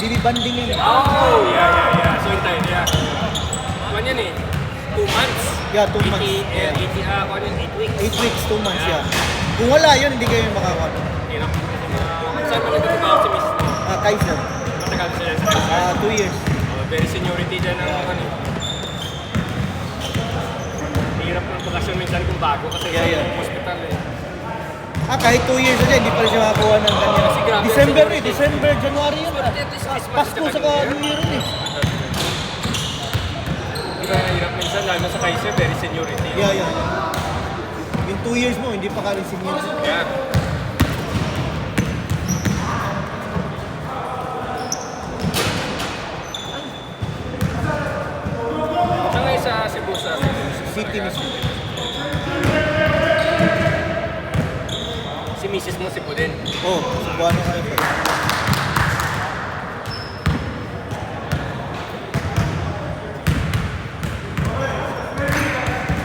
BB banding yun. Oh, yeah. So yun tayo, yeah. Ano yan eh? 2 months? Yeah, 2 months. 8 weeks. 8 weeks, 2 months, yeah. Kung wala yun, hindi kayo makakawa. Hirap. Saan mo nagtatrabaho si Miss? Kaiser. Matagal siya sa 2 years. very seniority dyan ang ano. Hirap ng bakasyon minsan kung bago kasi sa hospital eh. Kahit 2 years na hindi pa rin siya makakuha ng kanya. December, January yun. Pasko sa New Year yun eh. Kaya hirap minsan, lalo sa Kaiser, very seniority. Yeah. Yung 2 years mo, hindi pa ka rin senior. Yeah. Saan ngayon sa Cebu sa City mismo. Si Mrs. mo Cebu din? Oo, Cebuano kayo pa.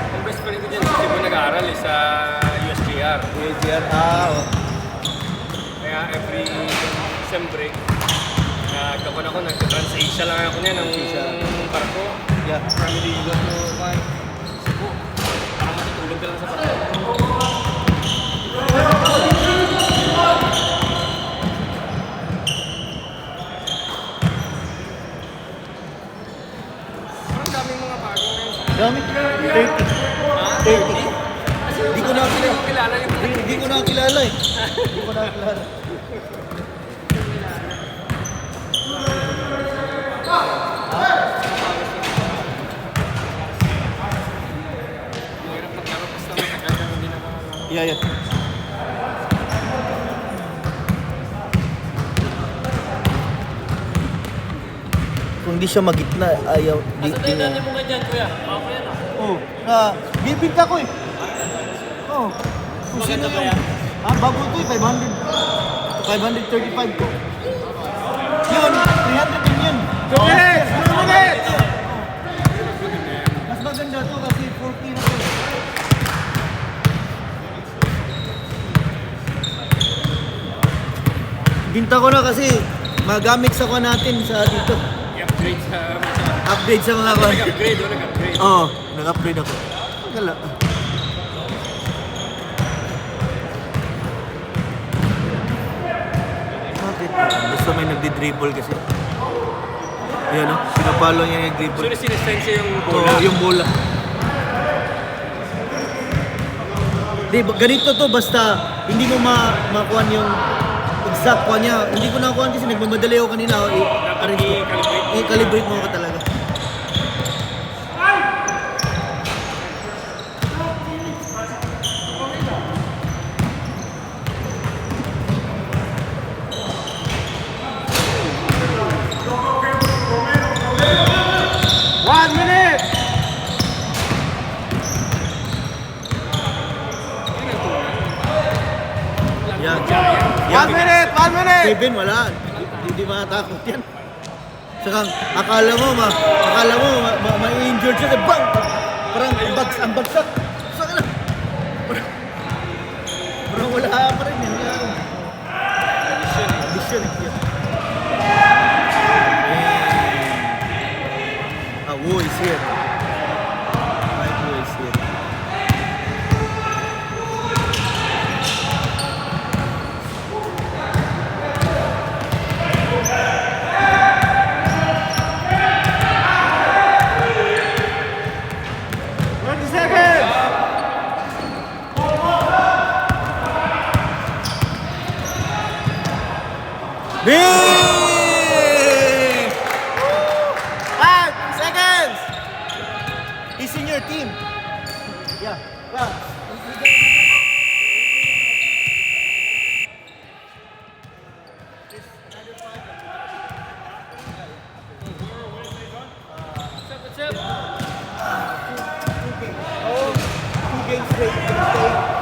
Ang best friend ko dyan sa Cebu nag-aaral eh, sa USJR. USJR, oo. Kaya every sem break, nagkakon ako, nag-Trans-Asia lang ako niya ng barko. Yeah. Family go to Cebu. Parang matutulog ka lang sa barko. Parang daming mga bago ngayon. Dami? 30. 30. Hindi ko na Kilala yung Hindi ko na kilala eh. Hindi ko na kilala. hirap maglaro basta matagal ka hindi na Yeah. Kung di siya magitna, ayaw. Di na. mo ka dyan, kuya? Ako yan Oo. Bibigta ko eh. Oo. Kung sino yung... bago ito eh, 500. 535 ko. Yun, 300 din yun. 2 minutes! 2 minutes! Mas maganda to kasi 40 na to. Binta ko na kasi magamit sa ko natin sa dito. I-upgrade sa... Upgrade sa mga kwan. Nag-upgrade o nag-upgrade? Oo, nag-upgrade ako. Wala. Bakit? Basta may nagdi-dribble kasi. Ayan o, pinapalo niya yung dribble. So, sinesend siya yung Oo, bola? yung bola. Di, ganito to basta hindi mo makuha yung exact kuha niya. Hindi ko nakuha kasi nagmamadali ako kanina. I-calibrate mo ka talaga. One minute! 1 minute! Kevin, wala. Hindi matatakot yan. Saka, akala mo ma-injured siya. Bang! Parang ang bagsak. Saka na. Parang wala pa rin yan. Vision. Wu is here. Wu is here. Bing! 5 seconds! He's in your team. Yeah. Two games straight.